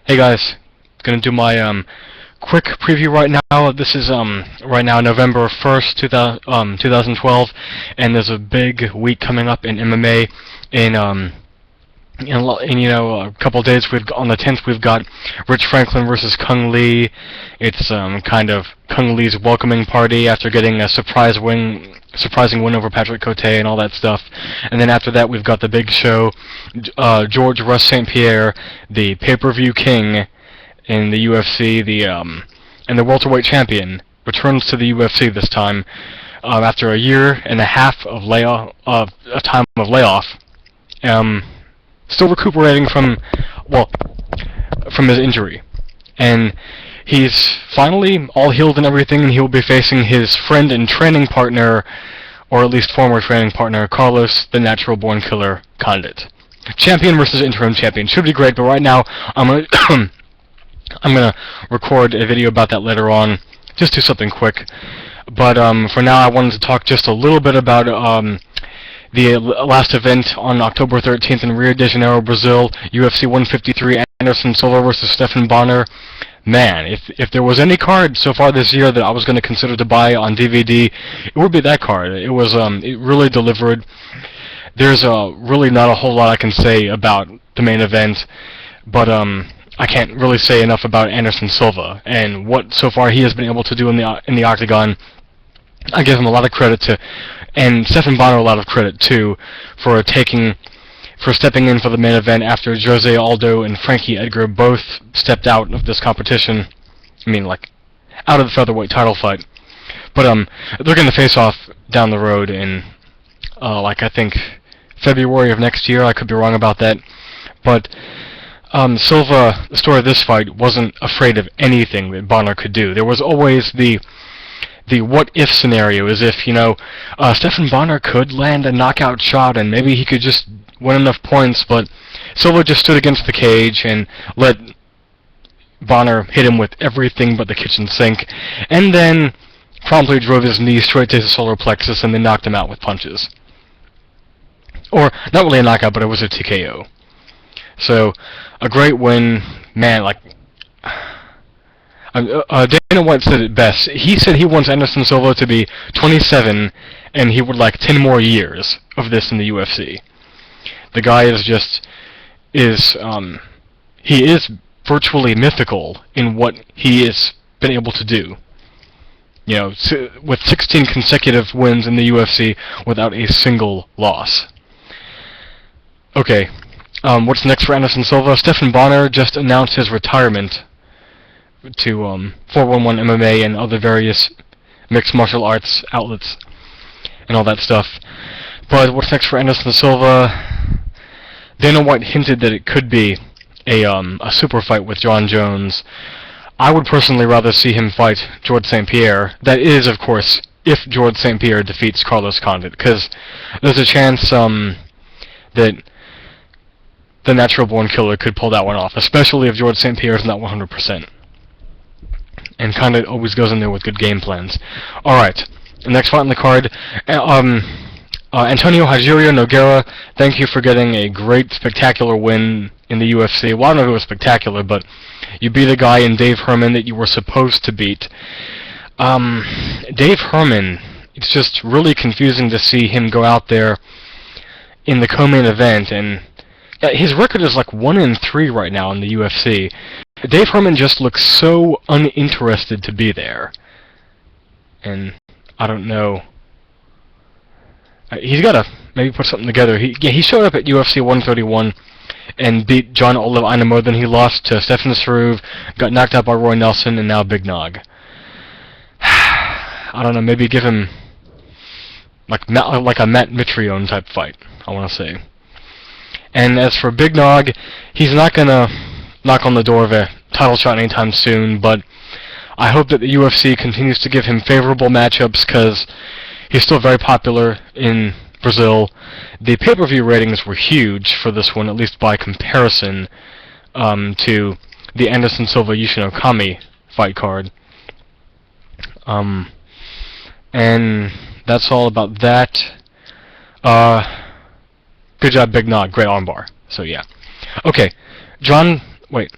Hey guys, gonna do my quick preview right now. This is right now November 1st, 2012, and there's a big week coming up in MMA. In a couple days, on the 10th we've got Rich Franklin versus Kung Lee. It's kind of Kung Lee's welcoming party after getting a surprising win over Patrick Cote and all that stuff. And then after that we've got the big show, George Russ St. Pierre, the pay-per-view king in the UFC, and the welterweight champion, returns to the UFC this time after a year and a half of time of layoff. Still recuperating from his injury, and he's finally all healed and everything, and he'll be facing his friend and training partner, or at least former training partner, Carlos the Natural Born Killer Condit. Champion versus interim champion. Should be great, but right now I'm gonna record a video about that later on. Just do something quick. But for now I wanted to talk just a little bit about the last event on October 13th in Rio de Janeiro, Brazil, UFC 153, Anderson Silva versus Stephan Bonnar. Man, if there was any card so far this year that I was going to consider to buy on DVD, it would be that card. It was it really delivered. There's really not a whole lot I can say about the main event, but I can't really say enough about Anderson Silva and what so far he has been able to do in the octagon. I give him a lot of credit to, and Stephan Bonnar a lot of credit too, for stepping in for the main event after Jose Aldo and Frankie Edgar both stepped out of this competition. I mean, like, out of the featherweight title fight. But they're going to face off down the road in, I think February of next year. I could be wrong about that. But Silva, the story of this fight, wasn't afraid of anything that Bonnar could do. There was always the what-if scenario, as if, Stephan Bonnar could land a knockout shot and maybe he could just win enough points, but Silva just stood against the cage and let Bonnar hit him with everything but the kitchen sink, and then promptly drove his knee straight to his solar plexus and then knocked him out with punches. Or, not really a knockout, but it was a TKO. So, a great win. Man, Dana White said it best. He said he wants Anderson Silva to be 27, and he would like 10 more years of this in the UFC. The guy he is virtually mythical in what he has been able to do. With 16 consecutive wins in the UFC without a single loss. Okay, what's next for Anderson Silva? Stephan Bonnar just announced his retirement to 411 MMA and other various mixed martial arts outlets and all that stuff. But what's next for Anderson Silva? Dana White hinted that it could be a super fight with John Jones. I would personally rather see him fight George St. Pierre. That is, of course, if George St. Pierre defeats Carlos Condit, because there's a chance that the Natural Born Killer could pull that one off, especially if George St. Pierre is not 100%. And Condit always goes in there with good game plans. Alright, the next fight on the card, Antonio Hajiro Nogueira, thank you for getting a great, spectacular win in the UFC. Well, I don't know if it was spectacular, but you beat a guy in Dave Herman that you were supposed to beat. Dave Herman, it's just really confusing to see him go out there in the co-main event, and his record is like 1-3 right now in the UFC. Dave Herman just looks so uninterested to be there. And I don't know. He's got to maybe put something together. He showed up at UFC 131 and beat John Olive Einamo, then he lost to Stefan Struve, got knocked out by Roy Nelson, and now Big Nog. I don't know, maybe give him like a Matt Mitrione type fight, I want to say. And as for Big Nog, he's not going to knock on the door of a title shot anytime soon, but I hope that the UFC continues to give him favorable matchups, because he's still very popular in Brazil. The pay-per-view ratings were huge for this one, at least by comparison to the Anderson Silva Yushin Okami fight card. And that's all about that. Good job, Big Nog. Great armbar. So yeah. Okay, wait.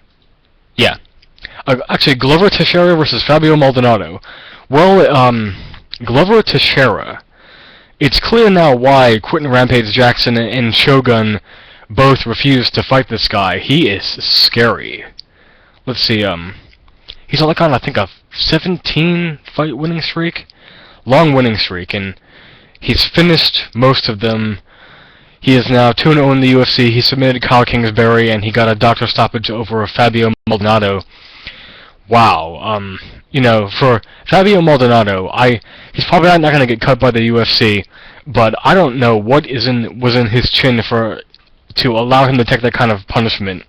Yeah. Actually, Glover Teixeira versus Fabio Maldonado. Well, Glover Teixeira. It's clear now why Quentin Rampage Jackson and Shogun both refused to fight this guy. He is scary. Let's see, he's on I think, a 17-fight winning streak? Long winning streak, and he's finished most of them. He is now 2-0 in the UFC. He submitted Kyle Kingsbury, and he got a doctor stoppage over Fabio Maldonado. Wow, you know, for Fabio Maldonado, he's probably not going to get cut by the UFC, but I don't know what was in his chin to allow him to take that kind of punishment.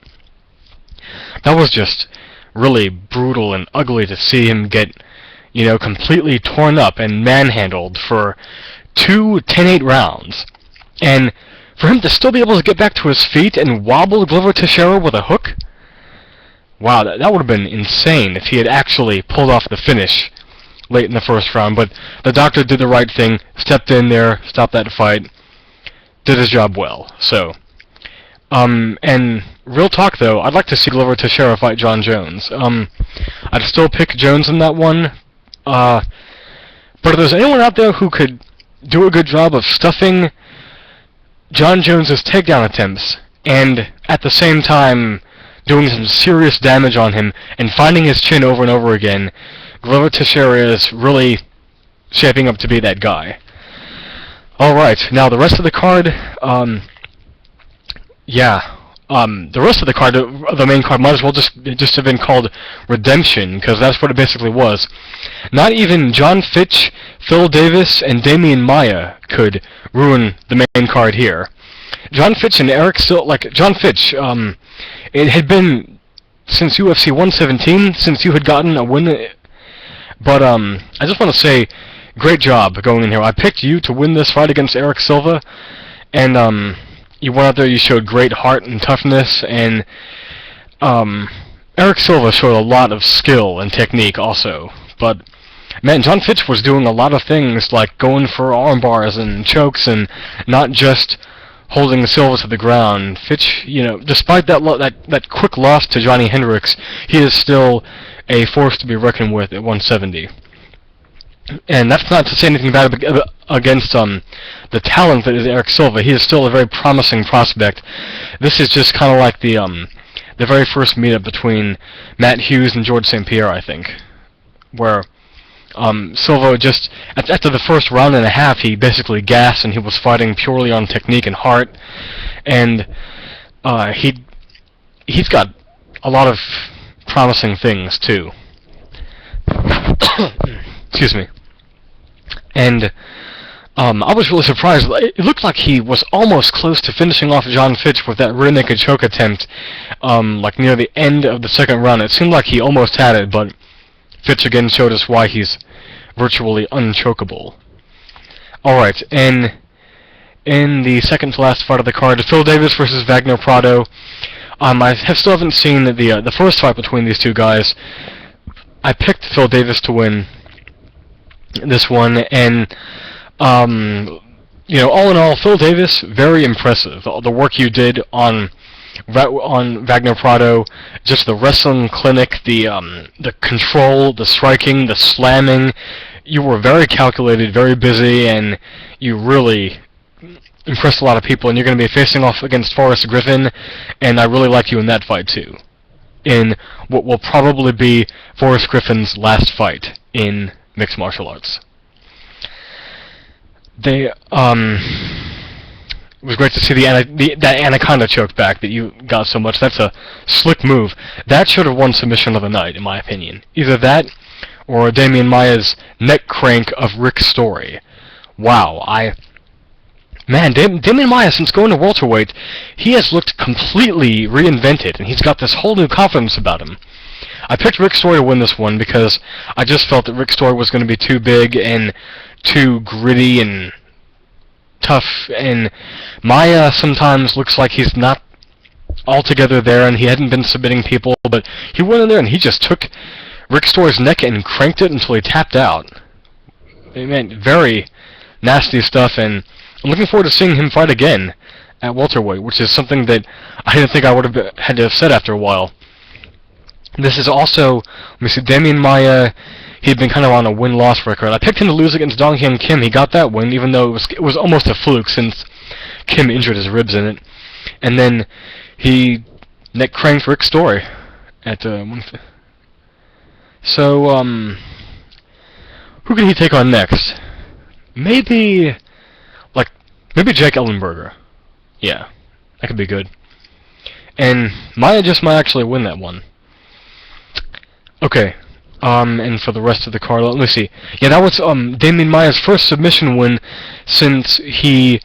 That was just really brutal and ugly to see him get, you know, completely torn up and manhandled for 2 10-8 rounds. And for him to still be able to get back to his feet and wobble Glover Teixeira with a hook? Wow, that would have been insane if he had actually pulled off the finish late in the first round. But the doctor did the right thing, stepped in there, stopped that fight, did his job well. So, and real talk though, I'd like to see Glover Teixeira fight John Jones. I'd still pick Jones in that one. But if there's anyone out there who could do a good job of stuffing John Jones's takedown attempts and at the same time doing some serious damage on him and finding his chin over and over again, Glover Teixeira is really shaping up to be that guy. Alright, now the rest of the card, the rest of the card, the main card, might as well just have been called Redemption, because that's what it basically was. Not even John Fitch, Phil Davis, and Damian Maia could ruin the main card here. John Fitch and Eric John Fitch, it had been since UFC 117 since you had gotten a win, but I just want to say, great job going in here. I picked you to win this fight against Eric Silva, and you went out there, you showed great heart and toughness, and Eric Silva showed a lot of skill and technique also, but man, John Fitch was doing a lot of things like going for arm bars and chokes and not just holding Silva to the ground. Fitch, you know, despite that quick loss to Johnny Hendricks, he is still a force to be reckoned with at 170. And that's not to say anything bad against the talent that is Eric Silva. He is still a very promising prospect. This is just kind of like the very first meetup between Matt Hughes and George St. Pierre, I think, where Silva just, after the first round and a half, he basically gassed and he was fighting purely on technique and heart, and he's got a lot of promising things too. Excuse me. And I was really surprised. It looked like he was almost close to finishing off John Fitch with that rear naked choke attempt, like near the end of the second round. It seemed like he almost had it, but Fitch again showed us why he's virtually unchokeable. Alright, and in the second to last fight of the card, Phil Davis versus Wagner Prado. I still haven't seen the first fight between these two guys. I picked Phil Davis to win this one, and you know, all in all, Phil Davis, very impressive. The work you did on Wagner Prado, just the wrestling clinic, the control, the striking, the slamming. You were very calculated, very busy, and you really impressed a lot of people. And you're going to be facing off against Forrest Griffin, and I really like you in that fight too, in what will probably be Forrest Griffin's last fight in mixed martial arts. It was great to see that Anaconda choke back that you got so much. That's a slick move. That should have won submission of the night, in my opinion. Either that or Damian Maia's neck crank of Rick Story. Wow, Damian Maia, since going to welterweight, he has looked completely reinvented, and he's got this whole new confidence about him. I picked Rick Story to win this one because I just felt that Rick Story was going to be too big and too gritty and tough, and Maia sometimes looks like he's not altogether there, and he hadn't been submitting people, but he went in there and he just took Rick Story's neck and cranked it until he tapped out. Man, very nasty stuff, and I'm looking forward to seeing him fight again at welterweight, which is something that I didn't think I would have had to have said after a while. This is also, let me see, Damian Maia. He'd been kind of on a win-loss record. I picked him to lose against Dong Hyun Kim. He got that win, even though it was almost a fluke since Kim injured his ribs in it. And then he neck cranked Rick Story at So who can he take on next? Maybe Jake Ellenberger. Yeah, that could be good. And Maia just might actually win that one. Okay. And for the rest of the card, let me see. Yeah, that was Damian Maia's first submission win since he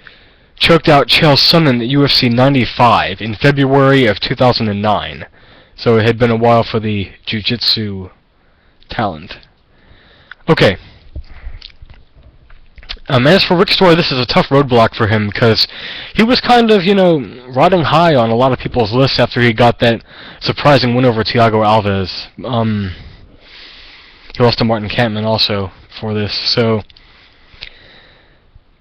choked out Chael Sonnen at UFC 95 in February of 2009. So it had been a while for the jiu-jitsu talent. Okay. As for Rick Story, this is a tough roadblock for him because he was kind of, riding high on a lot of people's lists after he got that surprising win over Thiago Alves. He lost to Martin Kampmann also for this, so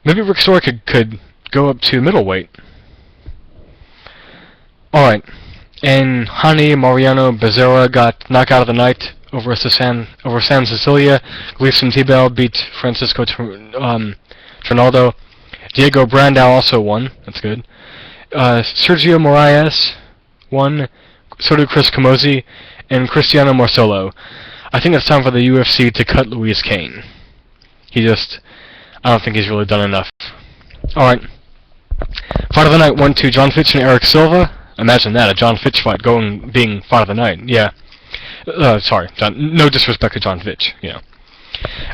maybe Rick Story could go up to middleweight. Alright, and Hani Mariano Bezerra got knockout of the night over San Cecilia. Gleison Tibau beat Francisco Trinaldo. Diego Brandao also won. That's good. Sergio Moraes won. So did Chris Camozzi and Cristiano Marcelo. I think it's time for the UFC to cut Luis Kane. I don't think he's really done enough. Alright. Fight of the night went to John Fitch and Eric Silva. Imagine that, a John Fitch fight being fight of the night. Yeah. Sorry, no disrespect to John Fitch. Yeah.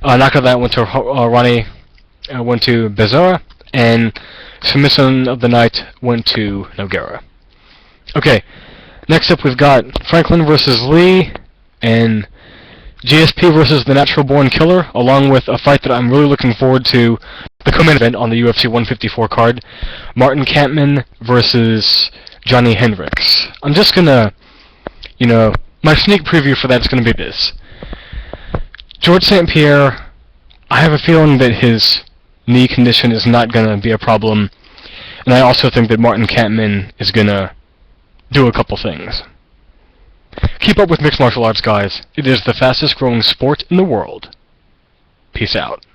Knockout of that went to Ronnie, went to Bezerra, and submission of the night went to Nogueira. Okay. Next up, we've got Franklin versus Lee, and GSP versus the Natural Born Killer, along with a fight that I'm really looking forward to, the co-main event on the UFC 154 card, Martin Kampmann versus Johnny Hendricks. I'm just gonna, my sneak preview for that's gonna be this. George St. Pierre, I have a feeling that his knee condition is not gonna be a problem, and I also think that Martin Kampmann is gonna do a couple things. Keep up with mixed martial arts, guys. It is the fastest growing sport in the world. Peace out.